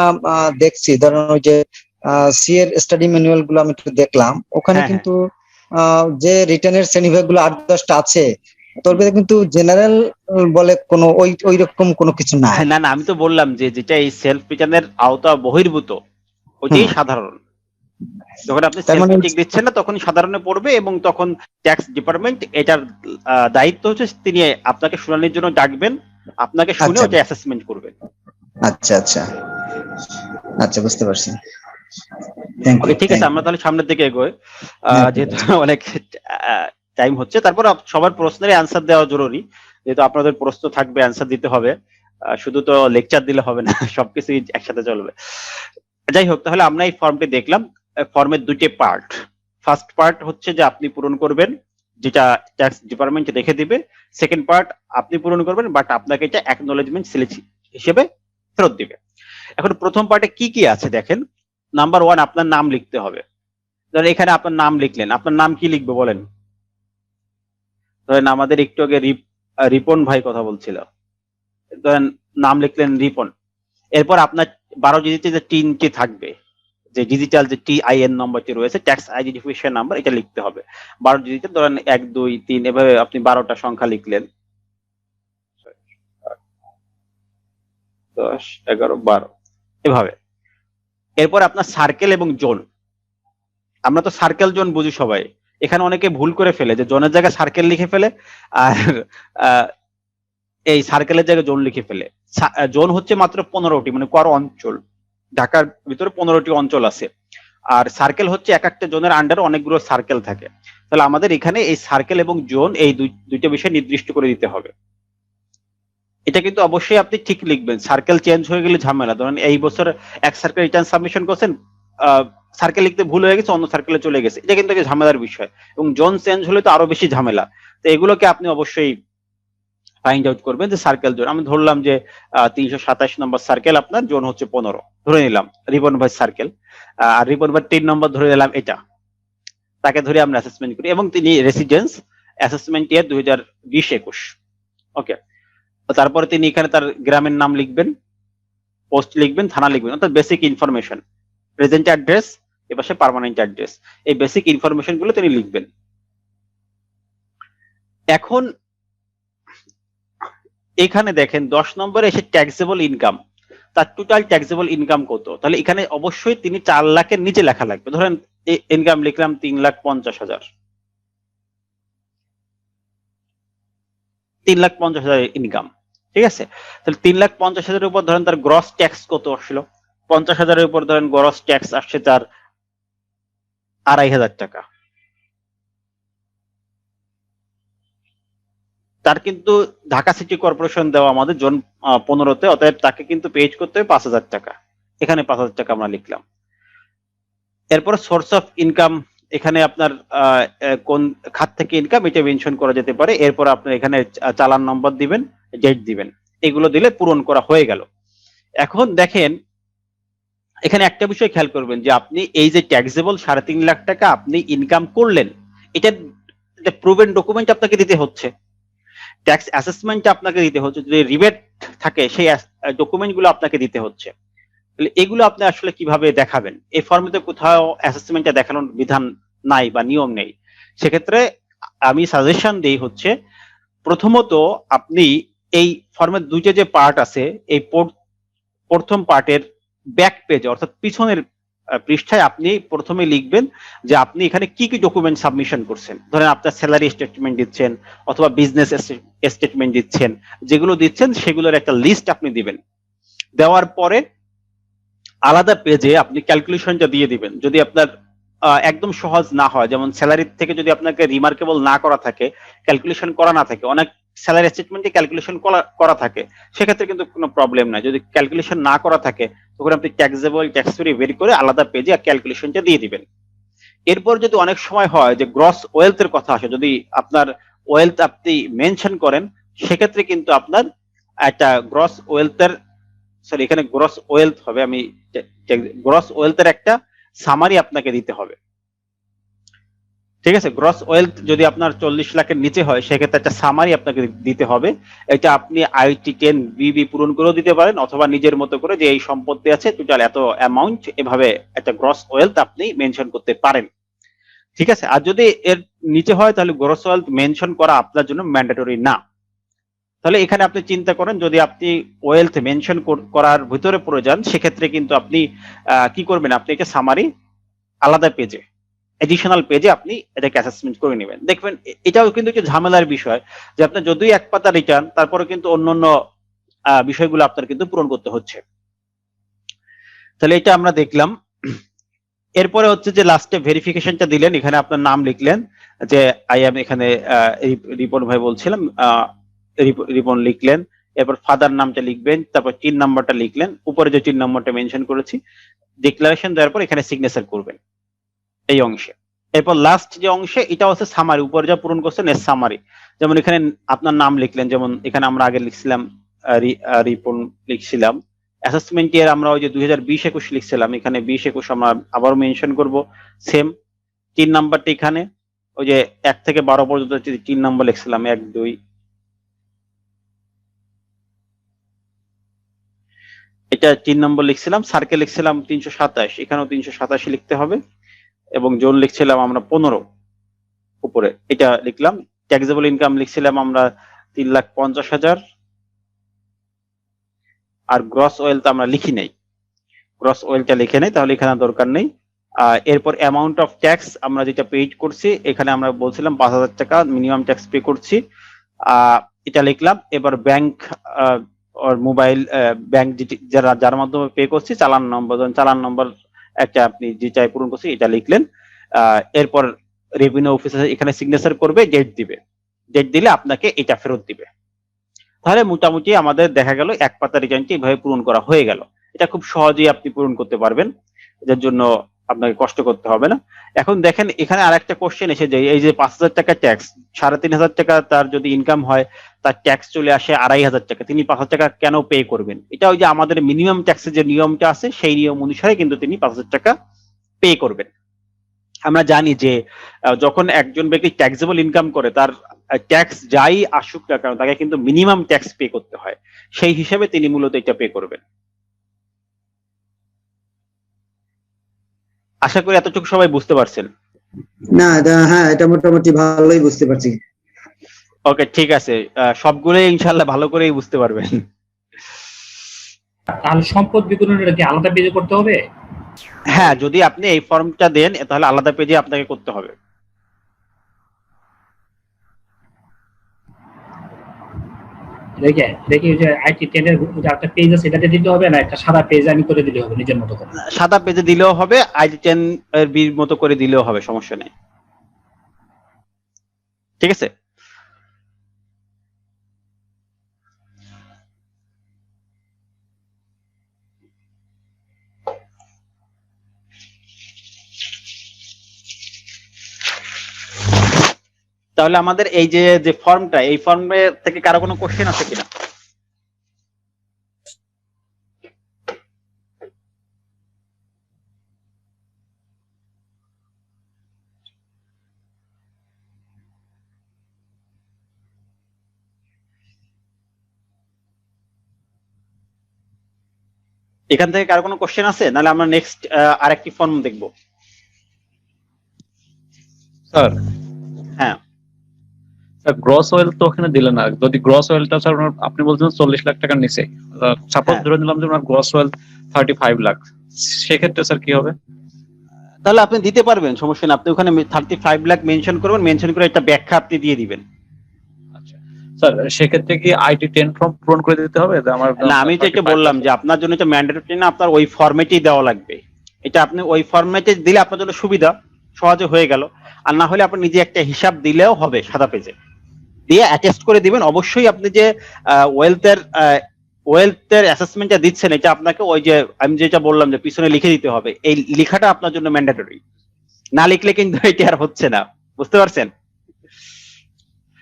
দেখছি, ধরেন ওই যে সি এর স্টাডি ম্যানুয়াল গুলো আমি একটু দেখলাম, ওখানে হ্যাঁ, কিন্তু যে রিটার্নের শ্রেণীবিভাগগুলো 8-10টা আছে, তোর ভিতরে কিন্তু জেনারেল বলে কোনো ওই রকম কোনো কিছু নাই। হ্যাঁ, না না, আমি তো বললাম যে যেটা এই সেলফ রিটার্নের আওতা বহির্ভূত ওইটাই হুম। সাধারণ। যখন আপনি তার সেলফ মানে চেক দিচ্ছেন না তখন সাধারণে পড়বে, এবং তখন ট্যাক্স ডিপার্টমেন্ট এটার দায়িত্ব হচ্ছে তিনি আপনাকে শুনানির জন্য ডাকবেন, আপনাকে শুনে আচ্ছা ওটা অ্যাসেসমেন্ট করবেন। আচ্ছা আচ্ছা আচ্ছা, বুঝতে পারছি। Thank okay, you. ঠিক আছে, আমরা তাহলে সামনের দিকে এগোই, হ্যাঁ, ঠিক যেহেতু আছে। অনেক টাইম হচ্ছে। তারপর সবার প্রশ্নের অ্যান্সার দেওয়া জরুরি, যেহেতু আপনাদের প্রশ্ন থাকবে, অ্যান্সার দিতে হবে। শুধু তো লেকচার দিলে হবে না, সবকিছুই একসাথে চলবে। যাই হোক, তাহলে আমরা এই ফর্মটি দেখলাম। ফর্মের দুটি পার্ট। ফার্স্ট পার্ট হচ্ছে যে আপনি পূরণ করবেন, যেটা ট্যাক্স ডিপার্টমেন্ট রেখে দিবে। সেকেন্ড পার্ট আপনি পূরণ করবেন, বাট আপনাকে এটা অ্যাকনোলেজমেন্ট স্লিপ হিসেবে ফেরত দিবে। এখন প্রথম পার্টে কি কি আছে দেখেন। নাম্বার 1, আপনার নাম লিখতে হবে। ধরেন এখানে আপনার নাম লিখলেন, আপনার নাম কি লিখবে বলেন? ধরেন আমাদের একটু আগে রিপন ভাই কথা বলছিল, ধরেন নাম লিখলেন রিপন। এরপর আপনার 12 ডিজিটের যে তিনটি থাকবে, যে ডিজিটাল যে TIN নম্বরটি রয়েছে, ট্যাক্স আইডেন্টিফিকেশন নাম্বার, এটা লিখতে হবে 12 ডিজিটের। ধরেন 1 2 3 এভাবে আপনি 12টা সংখ্যা লিখলেন, 10 11 12 এভাবে। এরপর আপনার সার্কেল এবং জোন। আমরা তো সার্কেল জোন বুঝি সবাই, এখানে অনেকে ভুল করে ফেলে যে জোনের জায়গায় সার্কেল লিখে ফেলে, আর আহ, এই সার্কেলের জায়গায় জোন লিখে ফেলে। জোন হচ্ছে মাত্র 15টি, মানে কর অঞ্চল। ঢাকার ভিতরে 15টি অঞ্চল আছে। আর সার্কেল হচ্ছে এক একটা জোনের আন্ডারে অনেকগুলো সার্কেল থাকে। তাহলে আমাদের এখানে এই সার্কেল এবং জোন এই দুইটা বিষয় নির্দিষ্ট করে দিতে হবে। এটা কিন্তু অবশ্যই আপনি ঠিক লিখবেন, সার্কেল চেঞ্জ হয়ে গেলে ঝামেলা। ধরেন এই বছর এক সার্কেল রিটার্ন সাবমিশন করছেন, সার্কেল লিখতে ভুল হয়ে গেছে, অন্য সার্কেলে চলে গেছে, এটা কিন্তু একটা ঝামেলার বিষয়। এবং জোন চেঞ্জ হলে তো আরো বেশি ঝামেলা। তো এগুলোকে আপনি অবশ্যই ফাইন্ড আউট করবেন যে সার্কেল জোন। আমি ধরলাম যে 327 নম্বর সার্কেল, আপনার জোন হচ্ছে 15, ধরে নিলাম রিপন ভাই সার্কেল। আর রিপন ভাই 3 নম্বর ধরে নিলাম, এটা তাকে ধরে আমরা অ্যাসেসমেন্ট করি, এবং তিনি রেসিডেন্স অ্যাসেসমেন্ট ইয়ার 2020-21। ওকে, তারপরে তিনি এখানে তার গ্রামের নাম লিখবেন, পোস্ট লিখবেন, থানা লিখবেন, অর্থাৎ বেসিক ইনফরমেশন, প্রেজেন্ট অ্যাড্রেস, এপাশে পার্মানেন্ট অ্যাড্রেস, এই বেসিক ইনফরমেশন গুলো তিনি লিখবেন। এখন এখানে দেখেন 10 নম্বরে এসে ট্যাক্সেবল ইনকাম, তার টোটাল ট্যাক্সেবল ইনকাম কত। তাহলে এখানে অবশ্যই তিনি 4 লাখের নিচে লেখা লাগবে। ধরেন ইনকাম লিখলাম 3,50,000, 3,50,000 ইনকাম, ঠিক আছে। তাহলে 3,50,000 উপর ধরেন তার গ্রস ট্যাক্স কত আসলো, 50,000 উপর ধরেন গ্রস ট্যাক্স আসছে তার 2,500 টাকা। তার কিন্তু ঢাকা সিটি কর্পোরেশন দেওয়া আমাদের জোন 15-তে, অতএব তাকে কিন্তু পেজ করতে হবে 5,000 টাকা। এখানে 5,000 টাকা আমরা লিখলাম। এরপর সোর্স অফ ইনকাম, এখানে আপনার কোন খাত থেকে ইনকাম এটা মেনশন করা যেতে পারে। এরপর আপনার এখানে চালান নম্বর দিবেন, ডেট দিবেন, এগুলো দিলে পূরণ করা হয়ে গেল। এখন দেখেন এখানে একটা বিষয় খেয়াল করবেন যে আপনি এই যে ট্যাক্সেবল 3.5 লাখ টাকা আপনি ইনকাম করলেন, এটা প্রুভেন ডকুমেন্ট আপনাকে দিতে হচ্ছে, ট্যাক্স অ্যাসেসমেন্ট আপনাকে দিতে হচ্ছে, যদি রিবেট থাকে সেই ডকুমেন্ট গুলো আপনাকে দিতে হচ্ছে। তাহলে এগুলো আপনি আসলে কিভাবে দেখাবেন? এই ফর্মে তো কোথাও অ্যাসেসমেন্টটা দেখানোর বিধান নাই বা নিয়ম নেই। সেক্ষেত্রে আমি সাজেশন দিই হচ্ছে, প্রথমত আপনি এই ফর্মের দুইটা যে পার্ট আছে, এই প্রথম পার্টের ব্যাক পেজ অর্থাৎ পিছনের পৃষ্ঠায় আপনি প্রথমে লিখবেন যে আপনি এখানে কি কি ডকুমেন্ট সাবমিশন করছেন। ধরেন আপনার স্যালারি স্টেটমেন্ট দিচ্ছেন অথবা বিজনেস স্টেটমেন্ট দিচ্ছেন, যেগুলো দিচ্ছেন সেগুলোর একটা লিস্ট আপনি দিবেন। দেওয়ার পরে আলাদা পেজে আপনি ক্যালকুলেশনটা দিয়ে দিবেন। যদি আপনার একদম সহজ না হয়, যেমন স্যালারি থেকে যদি আপনাকে রিমার্কেবল না করা থাকে, ক্যালকুলেশন করা না থাকে, অনেক স্যালারি স্টেটমেন্টে ক্যালকুলেশন করা থাকে, সেক্ষেত্রে কিন্তু কোনো প্রবলেম নাই। যদি ক্যালকুলেশন না করা থাকে তখন আপনি ট্যাক্সেবল ট্যাক্স ফ্রি বের করে আলাদা পেজে ক্যালকুলেশনটা দিয়ে দিবেন। এরপর যদি অনেক সময় হয় যে গ্রস ওয়েলথের কথা আসে, যদি আপনার ওয়েলথ আপনি মেনশন করেন, সেক্ষেত্রে কিন্তু আপনার একটা গ্রস ওয়েলথের, সরি এখানে গ্রস ওয়েলথ হবে, আমি গ্রস ওয়েলথের একটা সামারি আপনাকে দিতে হবে। ঠিক আছে, গ্রস ওয়েলথ যদি আপনার 40 লাখের নিচে হয় সেক্ষেত্রে একটা সামারি আপনাকে দিতে হবে। এটা আপনি আইটি 10 বিবি পূরণ করেও দিতে পারেন, অথবা নিজের মতো করে যে এই সম্পত্তি আছে টোটাল এত অ্যামাউন্ট, এভাবে একটা গ্রস ওয়েলথ আপনি মেনশন করতে পারেন। ঠিক আছে, আর যদি এর নিচে হয় তাহলে গ্রস ওয়েলথ মেনশন করা আপনার জন্য ম্যান্ডেটরি না। তাহলে এখানে আপনি চিন্তা করেন, যদি আপনি ওয়েলথ মেনশন করার ভিতরে পড়ে যান সেক্ষেত্রে কিন্তু আপনি কি করবেন, আপনি একটা সামারি আলাদা পেজে, এডিশনাল পেজে আপনি এটাকে অ্যাসেসমেন্ট করে নেবেন। দেখবেন এটাও কিন্তু একটু ঝামেলার বিষয় যে আপনার যদিও এক পাতা রিটার্ন, তারপরে কিন্তু অন্যান্য বিষয়গুলো আপনার কিন্তু পূরণ করতে হচ্ছে। তাহলে এটা আমরা দেখলাম। এরপরে হচ্ছে যে লাস্টে ভেরিফিকেশনটা দিলেন, এখানে আপনার নাম লিখলেন যে আই এম, এখানে রিপন ভাই বলছিলাম, রিপন লিখলেন। এরপর ফাদার নামটা লিখবেন, তারপর 3 নাম্বারটা লিখলেন, উপরে যে 3 নাম্বারটা মেনশন করেছি। ডিক্লারেশন দেওয়ার পর এখানে সিগনেচার করবেন এই অংশে। এরপর লাস্ট যে অংশে, এটা হচ্ছে সামারি, উপরে যা পূরণ করছেন এর সামারি। যেমন এখানে আপনার নাম লিখলেন, যেমন এখানে আমরা আগে লিখছিলাম রিপন লিখছিলাম। অ্যাসেসমেন্ট ইয়ার আমরা ওই যে 2020-21 লিখছিলাম, এখানে 20-21 আমরা আবার মেনশন করব সেম। 3 নাম্বারটা এখানে ওই যে 1 থেকে 12 পর্যন্ত 3 নাম্বার লিখছিলাম, 1 2, এটা 3 নম্বর লিখছিলাম। সার্কেল লিখছিলাম 327, এখানেও 387 লিখতে হবে। এবং জোন লিখছিলাম আমরা 15 উপরে, এটা লিখলাম। ট্যাক্সেবল ইনকাম লিখছিলাম আমরা 3,50,000। আর গ্রস ওয়েলথ আমরা লিখি নাই, গ্রস ওয়েলথটা লিখে নেই, তাহলে এখানে দরকার নেই। এরপর অ্যামাউন্ট অফ ট্যাক্স আমরা যেটা পেড করছি, এখানে আমরা বলছিলাম 5,000 টাকা মিনিমাম ট্যাক্স পে করছি, এটা লিখলাম। এবার ব্যাংক আর মোবাইল ব্যাংক যার মাধ্যমে পে করছি, চালান নম্বর একটা আপনি যেটাই পূরণ করছি এটা লিখলেন। এরপর রেভিনিউ অফিসার এখানে সিগনেচার করবে, ডেট দিবে, ডেট দিলে আপনাকে এটা ফেরত দিবে। তাহলে মোটামুটি আমাদের দেখা গেল এক পাতা রিটার্নটি এভাবে পূরণ করা হয়ে গেল। এটা খুব সহজেই আপনি পূরণ করতে পারবেন, এটার জন্য আপনাকে কষ্ট করতে হবে না। এখন দেখেন এখানে আরেকটা কোশ্চেন এসে যায়, এই যে 5,000 টাকা ট্যাক্স, 3,500 টাকা তার যদি ইনকাম হয়, তার ট্যাক্স চলে আসে 2,500 টাকা, তিনি 5,000 টাকা কেন পে করবেন? এটা ওই যে আমাদের মিনিমাম ট্যাক্সের যে নিয়মটা আছে সেই নিয়ম অনুসারে কিন্তু তিনি 5,000 টাকা পে করবেন। আমরা জানি যে যখন একজন ব্যক্তি ট্যাক্সেবল ইনকাম করে, তার ট্যাক্স যাই আসুক না কেন তাকে কিন্তু মিনিমাম ট্যাক্স পে করতে হয়, সেই হিসেবে তিনি মূলত এটা পে করবেন। আশা করি এতটুকু সবাই বুঝতে পারছেন। না হ্যাঁ, এটা মোটামুটি ভালোই বুঝতে পারছি। ওকে, ঠিক আছে, সবগুলোই ইনশাল্লাহ ভালো করেই বুঝতে পারবেন। তাহলে সম্পদ বিবরণীটা কি আলাদা পেজে করতে হবে? হ্যাঁ, যদি আপনি এই ফর্মটা দেন তাহলে আলাদা পেজে আপনাকে করতে হবে। দেখি যে আইটি 10 এর যে একটা পেজ আছে এটাতে দিতে হবে, না একটা সাদা পেজ আমি করে দিলে হবে নিজের মতো করে? সাদা পেজে দিলেও হবে, আইডি 10 এর বির মতো করে দিলেও হবে, সমস্যা নেই। ঠিক আছে, তাহলে আমাদের এই যে ফর্মটা, এই ফর্মে থেকে কারো কোনো কোশ্চেন আছে কিনা? এখান থেকে কারো কোনো কোশ্চেন আছে? নাহলে আমরা নেক্সট আরেকটি ফর্ম দেখব। স্যার, হ্যাঁ, গ্রস ওয়েলথ তো ওখানে দিলেন না। যদি গ্রস ওয়েলথটা স্যার আপনি বলছেন 40 লাখ টাকার নিচে, সাপোজ হ্যাঁ। ধরে নিলাম যে ওনার গ্রস ওয়েলথ 35 লাখ, সেক্ষেত্রে স্যার কি হবে? তাহলে আপনি দিতে পারবেন, সমস্যা নেই। আপনি ওখানে 35 লাখ মেনশন করবেন, মেনশন করে একটা ব্যাখ্যা আপনি দিয়ে দিবেন। আচ্ছা স্যার, সেক্ষেত্রে কি আইটি 10 ফর্ম পূরণ করে দিতে হবে? যে আমার না, আমি তো এটা বললাম যে আপনার জন্য এটা ম্যান্ডেটরি না, আপনার ওই ফরম্যাটেই দেওয়া লাগবে। এটা আপনি ওই ফরম্যাটে দিলে আপনার জন্য সুবিধা, সহজে হয়ে গেল। আর না হলে আপনি নিজে একটা হিসাব দিলেও হবে, সাদা পেজে দিয়ে অ্যাটেস্ট করে দিবেন। অবশ্যই আপনি যে ওয়েলথের অ্যাসেসমেন্টটা দিচ্ছেন, এটা আপনাকে ওই যে আমি যেটা বললাম যে পিছনে লিখে দিতে হবে, এই লেখাটা আপনার জন্য ম্যান্ডেটরি। না লিখলে কিন্তু এটা আর হচ্ছে না, বুঝতে পারছেন?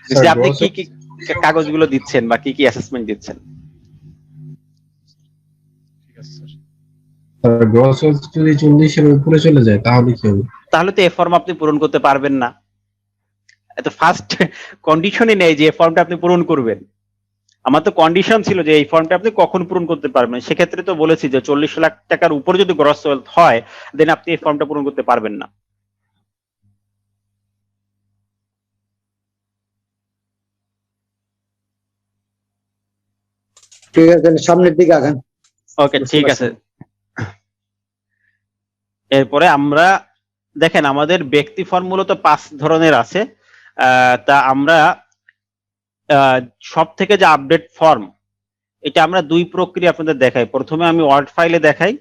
যে আপনি কি কি কাগজগুলো দিচ্ছেন বা কি কি অ্যাসেসমেন্ট দিচ্ছেন। ঠিক আছে স্যার। গ্রস ওয়েলথ যদি 40 এর উপরে চলে যায় তাহলে কি হবে? তাহলে তো এ ফর্ম আপনি পূরণ করতে পারবেন না। এত ফার্স্ট কন্ডিশনই নেই যে এই ফর্মটা আপনি পূরণ করবেন। আমার তো কন্ডিশন ছিল যে এই ফর্মটা আপনি কখন পূরণ করতে পারবেন, সেক্ষেত্রে তো বলেছি যে 40 লাখ টাকার উপরে যদি গ্রস ওয়েলথ হয় দেন আপনি এই ফর্মটা পূরণ করতে পারবেন না। ঠিক আছে, সামনের দিকে আগান। ওকে, ঠিক আছে। এরপরে আমরা দেখেন আমাদের ব্যক্তি ফর্ম মূলত 5 ধরনের আছে। তা আমরা সব থেকে যে আপডেট ফর্ম, এটা আমরা 2 প্রক্রিয়া আপনাদের দেখাই। প্রথমে আমি ওয়ার্ড ফাইলে দেখাই,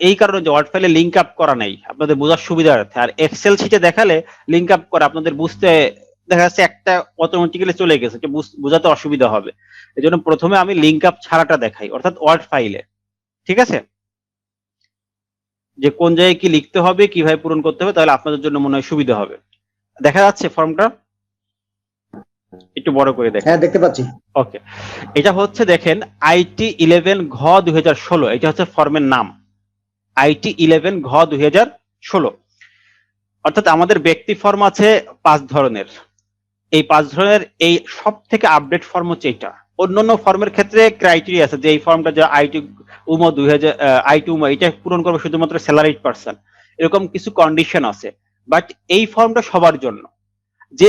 এই কারণে যে ওয়ার্ড ফাইলে লিঙ্ক আপ করা নেই, আপনাদের বোঝার সুবিধার্থে। আর এক্সেল শিটে দেখালে লিঙ্ক আপ করা আপনাদের বুঝতে দেখা যাচ্ছে একটা অটোমেটিক্যালি চলে গেছে, বোঝাতে অসুবিধা হবে। এই জন্য প্রথমে আমি লিঙ্ক আপ ছাড়াটা দেখাই, অর্থাৎ ওয়ার্ড ফাইলে। ঠিক আছে, যে কোন জায়গায় কি লিখতে হবে, কিভাবে পূরণ করতে হবে, তাহলে আপনাদের জন্য মনে হয় সুবিধা হবে। দেখা যাচ্ছে ফর্মটা? একটু বড় করে দেখেন। হ্যাঁ, দেখতে পাচ্ছি। ওকে, এটা হচ্ছে দেখেন IT 11 ঘ 2016, এটা হচ্ছে ফর্মের নাম IT 11 ঘ 2016। অর্থাৎ আমাদের ব্যক্তি ফর্ম আছে 5 ধরনের। এই 5 ধরনের এই সব থেকে আপডেট ফর্ম হচ্ছে এটা। অন্যান্য ফর্মের ক্ষেত্রে ক্রাইটেরিয়া আছে যে এই ফর্মটা যে IT উমো 2000 IT উমো এটা পূরণ করবে শুধুমাত্র স্যালারিড পারসন, এরকম কিছু কন্ডিশন আছে। বাট এই ফর্মটা সবার জন্য, যে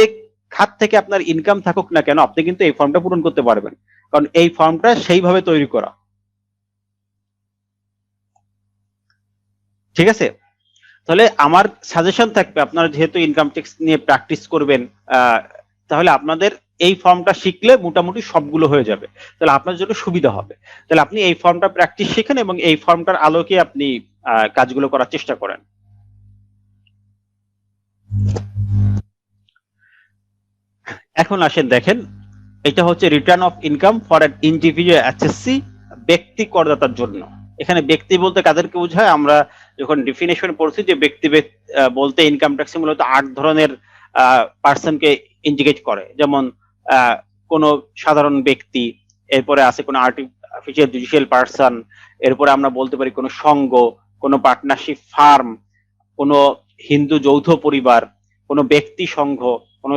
খাত থেকে আপনার ইনকাম থাকুক না কেন আপনি কিন্তু এই ফর্মটা পূরণ করতে পারবেন, কারণ এই ফর্মটা সেইভাবে তৈরি করা। ঠিক আছে, তাহলে আমার সাজেশন থাকবে আপনারা যেহেতু ইনকাম ট্যাক্স নিয়ে প্র্যাকটিস করবেন, তাহলে আপনাদের এই ফর্মটা শিখলে মোটামুটি সবগুলো হয়ে যাবে, তাহলে আপনার জন্য সুবিধা হবে। তাহলে আপনি এই ফর্মটা প্র্যাকটিস শিখেন এবং এই ফর্মটার আলোকে আপনি কাজগুলো করার চেষ্টা করেন। এখন আসেন দেখেন, এটা হচ্ছে return of income for an individual HSC, ব্যক্তি করদাতার জন্য। এখানে ব্যক্তি বলতে কাদেরকে বোঝায়, আমরা যখন ডেফিনেশন পড়ছি যে ব্যক্তি বলতে ইনকাম ট্যাক্স মূলত 8 ধরনের পার্সনকে ইন্ডিকেট করে, যেমন কোন সাধারণ ব্যক্তি, এরপরে আছে কোন আর্টিফিশিয়াল জুডিশিয়াল পার্সন, এরপরে আমরা বলতে পারি কোন সংঘ, কোন পার্টনারশিপ ফার্ম, কোন হিন্দু যৌথ পরিবার, কোন ব্যক্তি সংঘ, কোন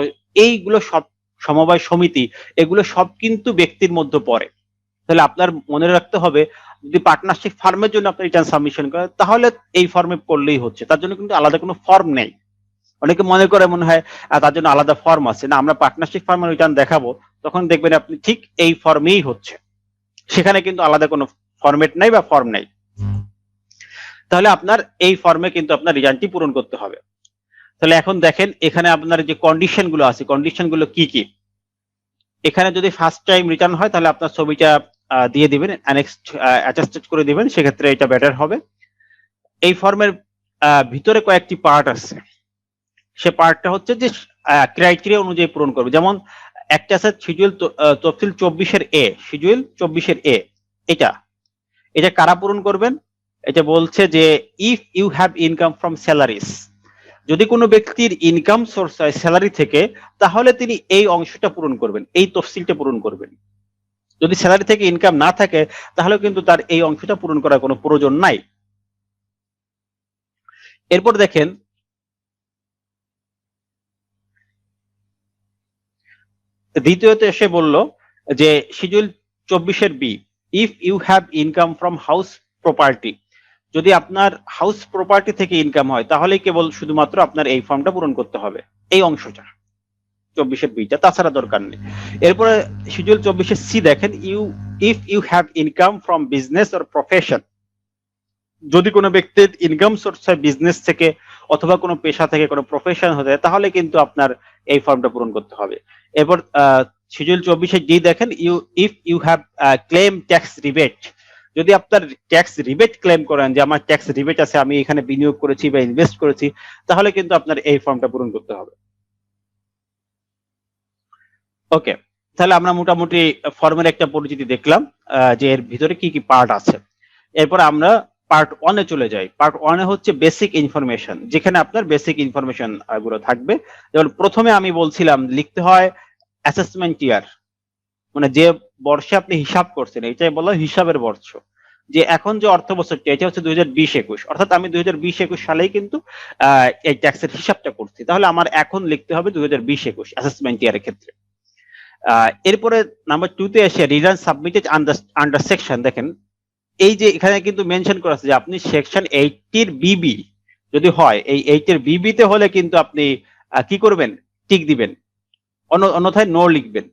এইগুলো সব সমবায় সমিতি, এগুলো সব কিন্তু ব্যক্তির মধ্যে পড়ে। তাহলে আপনার মনে রাখতে হবে যদি পার্টনারশিপ ফার্মের জন্য আপনি রিটার্ন সাবমিশন করেন তাহলে এই ফর্মে করলেই হচ্ছে, তার জন্য কিন্তু আলাদা কোনো ফর্ম নেই। অনেকে মনে করে মনে হয় তার জন্য আলাদা ফর্ম আছে, না, আমরা পার্টনারশিপ ফার্মের রিটার্ন দেখাবো তখন দেখবেন আপনি ঠিক এই ফর্মেই হচ্ছে, সেখানে কিন্তু আলাদা কোনো ফরম্যাট নাই বা ফর্ম নাই। তাহলে আপনার এই ফর্মে কিন্তু আপনার রিটার্নটি পূরণ করতে হবে। তাহলে এখন দেখেন এখানে আপনার যে কন্ডিশন গুলো আছে, কন্ডিশন গুলো কি কি। এখানে যদি ফার্স্ট টাইম রিটার্ন হয় তাহলে আপনার ছবিটা দিয়ে দিবেন, অ্যাটাচড করে দিবেন, সেক্ষেত্রে এটা বেটার হবে। এই ফর্মের ভিতরে কয়েকটি পার্ট আছে, সে পার্টটা হচ্ছে যে ক্রাইটেরিয়া অনুযায়ী পূরণ করবে। যেমন একটা আছে শিডিউল তফসিল 24-এর এ, শিডিউল 24-এর এ, এটা কারা পূরণ করবেন? এটা বলছে যে if you have income from salaries, যদি কোনো ব্যক্তির ইনকাম সোর্স হয় স্যালারি থেকে তাহলে তিনি এই অংশটা পূরণ করবেন, এই তফসিলটা পূরণ করবেন। যদি স্যালারি থেকে ইনকাম না থাকে তাহলে কিন্তু তার এই অংশটা পূরণ করার কোনো প্রয়োজন নাই। এরপর দেখেন দ্বিতীয়ত এসে বলল যে শিডিউল 24-এর B, if you have income from house property, যদি আপনার হাউস প্রপার্টি থেকে ইনকাম হয় তাহলেই কেবল শুধুমাত্র আপনার এই ফর্মটা পূরণ করতে হবে, এই অংশটা 24-এর বিটা, তাছাড়া দরকার নেই। এরপরে শিডিউল 24-এর সি দেখেন, if you have income from business or profession, যদি কোনো ব্যক্তির ইনকাম সোর্স হয় বিজনেস থেকে অথবা কোনো পেশা থেকে, কোনো প্রফেশন হতে, তাহলে কিন্তু আপনার এই ফর্মটা পূরণ করতে হবে। এরপর শিডিউল 24-এর ডি দেখেন, if you have claim tax rebate, যদি আপনার ট্যাক্স রিবেট ক্লেম করেন যে আমার ট্যাক্স রিবেট আছে, আমি এখানে বিনিয়োগ করেছি বা ইনভেস্ট করেছি, তাহলে কিন্তু আপনার এই ফর্মটা পূরণ করতে হবে। ওকে, তাহলে আমরা মোটামুটি ফর্মের একটা পরিচিতি দেখলাম যে এর ভিতরে কি কি পার্ট আছে। এরপর আমরা পার্ট 1-এ চলে যাই। পার্ট 1-এ হচ্ছে বেসিক ইনফরমেশন, যেখানে আপনার বেসিক ইনফরমেশন গুলো থাকবে। যেমন প্রথমে আমি বলছিলাম লিখতে হয় অ্যাসেসমেন্ট ইয়ার, মানে যে বর্ষে আপনি হিসাব করছেন এটাই বলা হয় হিসাবের বর্ষ। যে এখন যে অর্থ বছরটি এটা হচ্ছে 2020-21, অর্থাৎ আমি 2020-21 সালেই কিন্তু এই ট্যাক্সের হিসাবটা করছি, তাহলে আমার এখন লিখতে হবে 2020-21 অ্যাসেসমেন্ট ইয়ারের ক্ষেত্রে। এরপরে নাম্বার 2 তে এসে রিটার্ন সাবমিটেড আন্ডার সেকশন, দেখেন এই যে এখানে কিন্তু মেনশন করা আছে যে আপনি সেকশন 80 এর বিবি যদি হয়, এই 80 এর বিবি তে হলে কিন্তু আপনি কি করবেন, টিক দিবেন, অন্যথায় নো লিখবেন।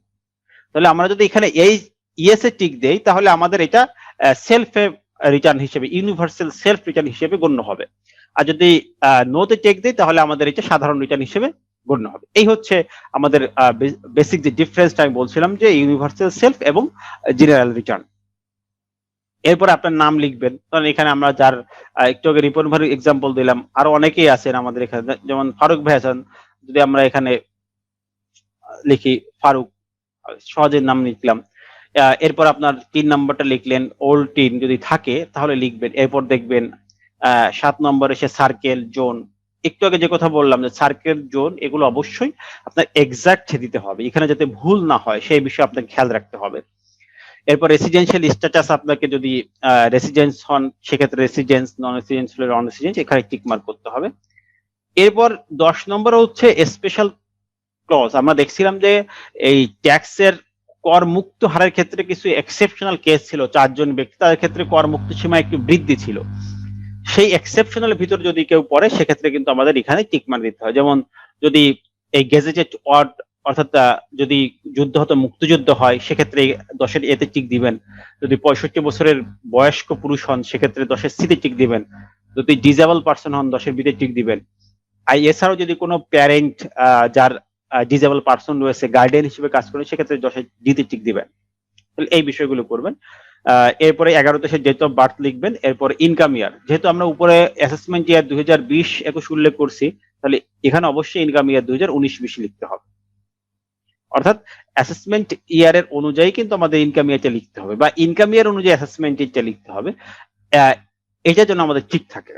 তাহলে আমরা যদি এখানে এই ইয়েস এ টিক দেই তাহলে আমাদের এটা সেলফ রিটার্ন হিসেবে, ইউনিভার্সাল সেলফ রিটার্ন হিসেবে গণ্য হবে। আর যদি নো তে টিক দেই তাহলে আমাদের এটা সাধারণ রিটার্ন হিসেবে গণ্য হবে। এই হচ্ছে আমাদের বেসিক যে ডিফারেন্সটা আমি বলছিলাম যে ইউনিভার্সাল সেলফ এবং জেনারেল রিটার্ন। এরপর আপনার নাম লিখবেন, কারণ এখানে আমরা যার একটু আগে রিপন ভাইয়ের এক্সাম্পল দিলাম, আরো অনেকেই আছেন আমাদের এখানে, যেমন ফারুক ভাই আছেন, যদি আমরা এখানে লিখি ফারুক, সহজে নাম লিখলাম। এরপর আপনার 3 নাম্বারটা লিখলেন, ওল্ড টিন যদি থাকে তাহলে লিখবেন। এরপর দেখবেন 7 নম্বর এসে সার্কেল, জোন, একটু আগে যে কথা বললাম যে সার্কেল, জোন এগুলো অবশ্যই আপনার এক্সাক্ট দিতে হবে, এখানে যাতে ভুল না হয় সেই বিষয়ে আপনাকে খেয়াল রাখতে হবে। এরপর রেসিডেন্সিয়াল স্ট্যাটাস, আপনাকে যদি রেসিডেন্স হন সেক্ষেত্রে রেসিডেন্স, নন রেসিডেন্স হলে নন রেসিডেন্স, এখানে টিক মার্ক করতে হবে। এরপর 10 নম্বর হচ্ছে স্পেশাল ক্লজ। আমরা দেখছিলাম যে এই ট্যাক্সের কর মুক্ত হারের ক্ষেত্রে কিছু এক্সেপশনাল কেস ছিল, 4 জন ব্যক্তি, তাদের ক্ষেত্রে কর মুক্ত সীমা একটু বৃদ্ধি ছিল। সেই এক্সেপশনাল ভিতর যদি কেউ পড়ে সেক্ষেত্রে কিন্তু আমাদের এখানে টিক মার্ক দিতে হয়। যেমন যদি এই গেজেটেড ওয়ার্ড, অর্থাৎ যদি যুদ্ধ হতো মুক্তিযুদ্ধ হয় সেক্ষেত্রে 10-এর এতে টিক দিবেন। যদি 65 বছরের বয়স্ক পুরুষ হন সেক্ষেত্রে 10-এর সিতে টিক দিবেন। যদি ডিজেবল পার্সন হন 10-এর বিতে টিক দিবেন। আর এছাড়াও যদি কোনো প্যারেন্ট যার ডিজেবল পার্সন রয়েছে, গার্ডিয়ান হিসেবে কাজ করেন সেক্ষেত্রে 10-এর ডিতে টিক দিবেন। তাহলে এই বিষয়গুলো করবেন। এরপরে 11 দেশের ডেট অফ বার্থ লিখবেন। এরপর ইনকাম ইয়ার, যেহেতু আমরা উপরে অ্যাসেসমেন্ট ইয়ার 2020-21 উল্লেখ করছি, তাহলে এখানে অবশ্যই ইনকাম ইয়ার 2019-20 লিখতে হবে। অর্থাৎ অ্যাসেসমেন্ট ইয়ারের অনুযায়ী কিন্তু আমাদের ইনকাম ইয়ারটা লিখতে হবে, বা ইনকাম ইয়ার অনুযায়ী অ্যাসেসমেন্ট ইয়ারটা লিখতে হবে, এটার জন্য আমাদের ঠিক থাকে।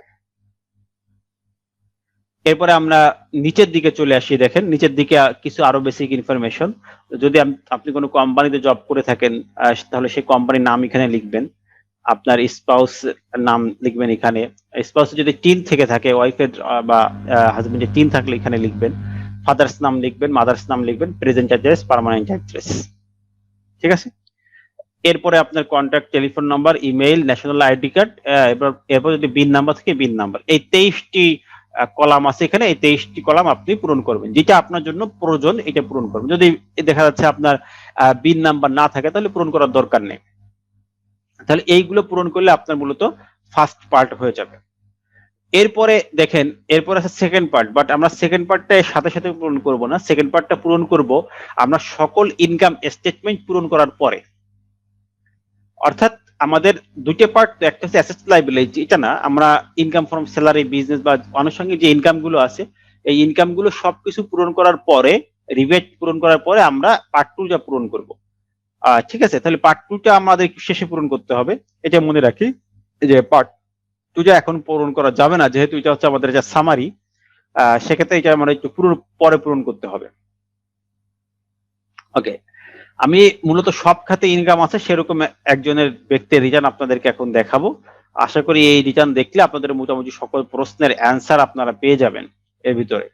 এরপরে আমরা নিচের দিকে চলে আসি, দেখেন নিচের দিকে কিছু আরো বেসিক ইনফরমেশন। যদি আপনি কোনো কোম্পানিতে জব করে থাকেন তাহলে সেই কোম্পানির নাম এখানে লিখবেন, আপনার স্পাউস নাম লিখবেন এখানে, স্পাউস যদি টিন থেকে থাকে, ওয়াইফের বা হাজবেন্ডের টিন থাকলে এখানে লিখবেন, ফাদার্স নাম লিখবেন, মাদার্স নাম লিখবেন, প্রেজেন্ট অ্যাড্রেস, পার্মানেন্ট অ্যাড্রেস, ঠিক আছে। এরপরে আপনার contact telephone number, email, national ID card, এরপর যদি বিন নাম্বার থাকে বিন নাম্বার, এই 23টি কলাম আছে এখানে, এই 23টি কলাম আপনি পূরণ করবেন, যেটা আপনার জন্য প্রয়োজন এটা পূরণ করবেন। যদি দেখা যাচ্ছে আপনার বিন নাম্বার না থাকে তাহলে পূরণ করার দরকার নেই। তাহলে এইগুলো পূরণ করলে আপনার মূলত ফার্স্ট পার্ট হয়ে যাবে। এরপরে দেখেন, এরপর আছে সেকেন্ড পার্ট, বাট আমরা সেকেন্ড পার্টটা সাথে সাথে পূরণ করব না, সেকেন্ড পার্টটা পূরণ করব আমরা সকল ইনকাম স্টেটমেন্ট পূরণ করার পরে। অর্থাৎ আমাদের দুটো পার্ট, একটা হচ্ছে অ্যাসেট লাইবিলিটি, এটা না, আমরা ইনকাম ফ্রম স্যালারি, বিজনেস বা আনুষঙ্গিক যে ইনকাম গুলো আছে এই ইনকাম গুলো সবকিছু পূরণ করার পরে, রিবেট পূরণ করার পরে আমরা পার্ট 2 যা পূরণ করব। ঠিক আছে, তাহলে পার্ট 2টা আমাদের শেষে পূরণ করতে হবে, এটা মনে রাখি যে পার্ট 2 যা এখন পূরণ করা যাবে না, যেহেতু এটা হচ্ছে আমাদের যা সামারি, সেক্ষেত্রে এটা আমরা একটু পরে পূরণ করতে হবে। ওকে, আমি মূলত সব খাতে ইনকাম আছে সেরকম একজনের ব্যক্তির রিটার্ন আপনাদেরকে এখন দেখাবো। আশা করি এই রিটার্ন দেখলে আপনাদের মোটামুটি সকল প্রশ্নের অ্যান্সার আপনারা পেয়ে যাবেন এর ভিতরে।